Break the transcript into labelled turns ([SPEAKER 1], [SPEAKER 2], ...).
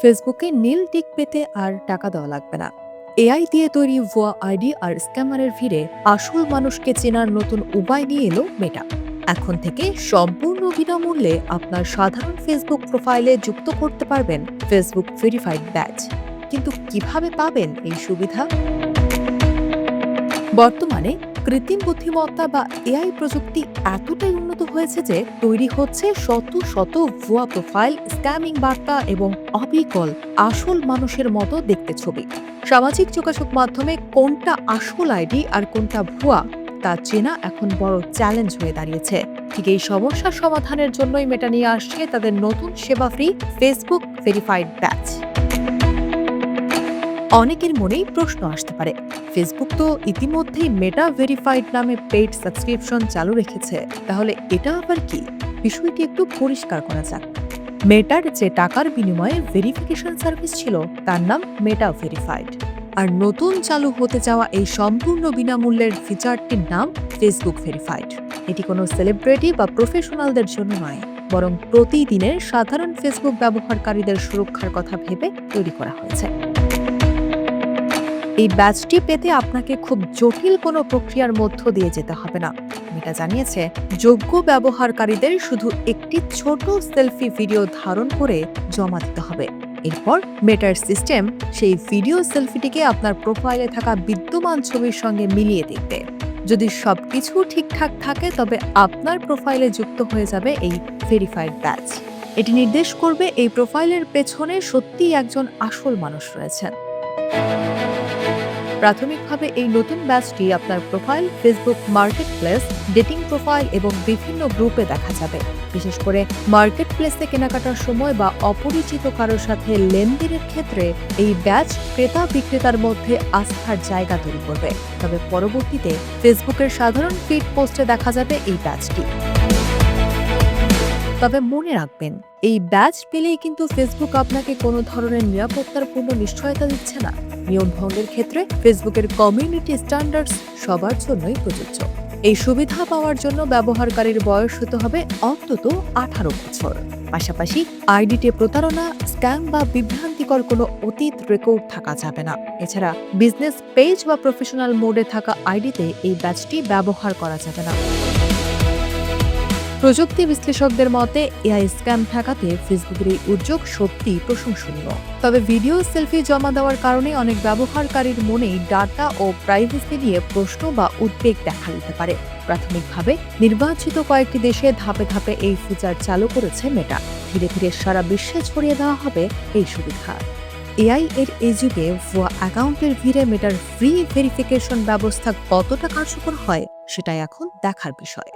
[SPEAKER 1] ফেসবুকে নীল টিক পেতে আর টাকা দেওয়া লাগবে না। এআই দিয়ে তৈরি ভুয়া আইডি আর স্ক্যামারের ভিড়ে আসল মানুষকে চেনার নতুন উপায় নিয়ে এলো মেটা। এখন থেকে সম্পূর্ণ বিনামূল্যে আপনার সাধারণ ফেসবুক প্রোফাইলে যুক্ত করতে পারবেন ফেসবুক ভেরিফাইড ব্যাচ। কিন্তু কিভাবে পাবেন এই সুবিধা? বর্তমানে কৃত্রিম বুদ্ধিমত্তা বা এআই প্রযুক্তি এতটাই উন্নত হয়েছে যে তৈরি হচ্ছে শত শত ভুয়া প্রোফাইল, স্ক্যামিং বার্তা এবং অবিকল আসল মানুষের মতো দেখতে ছবি। সামাজিক যোগাযোগ মাধ্যমে কোনটা আসল আইডি আর কোনটা ভুয়া তা চেনা এখন বড় চ্যালেঞ্জ হয়ে দাঁড়িয়েছে। ঠিক এই সমস্যার সমাধানের জন্যই মেটা নিয়ে আসছে তাদের নতুন সেবা ফ্রি ফেসবুক ভেরিফাইড ব্যাচ। অনেকের মনেই প্রশ্ন আসতে পারে, ফেসবুক তো ইতিমধ্যেই মেটা ভেরিফাইড নামে পেইড সাবস্ক্রিপশন চালু রেখেছে, তাহলে এটা আবার কি? বিষয়টি একটু পরিষ্কার করা যাক। মেটার যে টাকার বিনিময়ে ভেরিফিকেশন সার্ভিস ছিল তার নাম মেটা ভেরিফাইড, আর নতুন চালু হতে যাওয়া এই সম্পূর্ণ বিনামূল্যের ফিচারটির নাম ফেসবুক ভেরিফাইড। এটি কোনো সেলিব্রিটি বা প্রফেশনালদের জন্য নয়, বরং প্রতিদিনের সাধারণ ফেসবুক ব্যবহারকারীদের সুরক্ষার কথা ভেবে তৈরি করা হয়েছে। এই ব্যাচটি পেতে আপনাকে খুব জটিল কোনো প্রক্রিয়ার মধ্য দিয়ে যেতে হবে না। মেটা জানিয়েছে, যোগ্য ব্যবহারকারীদের শুধু একটি ছোট সেলফি ভিডিও ধারণ করে জমা দিতে হবে। এরপর মেটার সিস্টেম সেই ভিডিও সেলফিটিকে আপনার প্রোফাইলে থাকা বিদ্যমান ছবির সঙ্গে মিলিয়ে দেখবে। যদি সবকিছু ঠিকঠাক থাকে তবে আপনার প্রোফাইলে যুক্ত হয়ে যাবে এই ভেরিফাইড ব্যাচ। এটি নির্দেশ করবে এই প্রোফাইলের পেছনে সত্যিই একজন আসল মানুষ রয়েছেন। প্রাথমিকভাবে এই নতুন ব্যাচটি আপনার profile Facebook market place, dating profile এবং বিভিন্ন গ্রুপে দেখা যাবে। বিশেষ করে মার্কেট প্লেসে কেনাকাটার সময় বা অপরিচিত কারোর সাথে লেনদেনের ক্ষেত্রে এই ব্যাচ ক্রেতা বিক্রেতার মধ্যে আস্থার জায়গা তৈরি করবে। তবে পরবর্তীতে ফেসবুকের সাধারণ ফিড পোস্টে দেখা যাবে এই ব্যাচটি। তবে মনে রাখবেন, এই ব্যাচ পেলেই কিন্তু ফেসবুক আপনাকে কোনো ধরনের নিরাপত্তার পূর্ণ নিশ্চয়তা দিচ্ছে না। নিয়ম ভঙ্গের ক্ষেত্রে ফেসবুকের কমিউনিটি স্ট্যান্ডার্ডস সবার জন্যই প্রযোজ্য। এই সুবিধা পাওয়ার জন্য ব্যবহারকারীর বয়স হতে হবে অন্তত 18 বছর। পাশাপাশি আইডিতে প্রতারণা, স্ক্যাম বা বিভ্রান্তিকর কোনো অতীত রেকর্ড থাকা যাবে না। এছাড়া বিজনেস পেজ বা প্রফেশনাল মোডে থাকা আইডিতে এই ব্যাচটি ব্যবহার করা যাবে না। প্রযুক্তি বিশ্লেষকদের মতে এআই স্ক্যাম ঠেকাতে ফেসবুকের এই উদ্যোগ সত্যি প্রশংসনীয়। তবে ভিডিও সেলফি জমা দেওয়ার কারণে অনেক ব্যবহারকারীর মনেই ডাটা ও প্রাইভেসি নিয়ে প্রশ্ন বা উদ্বেগ দেখা দিতে পারে। প্রাথমিকভাবে নির্বাচিত কয়েকটি দেশে ধাপে ধাপে এই ফিচার চালু করেছে মেটা। ধীরে ধীরে সারা বিশ্বে ছড়িয়ে দেওয়া হবে এই সুবিধা। এআই এর এই যুগে ভুয়া অ্যাকাউন্টের ভিড়ে মেটার ফ্রি ভেরিফিকেশন ব্যবস্থা কতটা কার্যকর হয় সেটাই এখন দেখার বিষয়।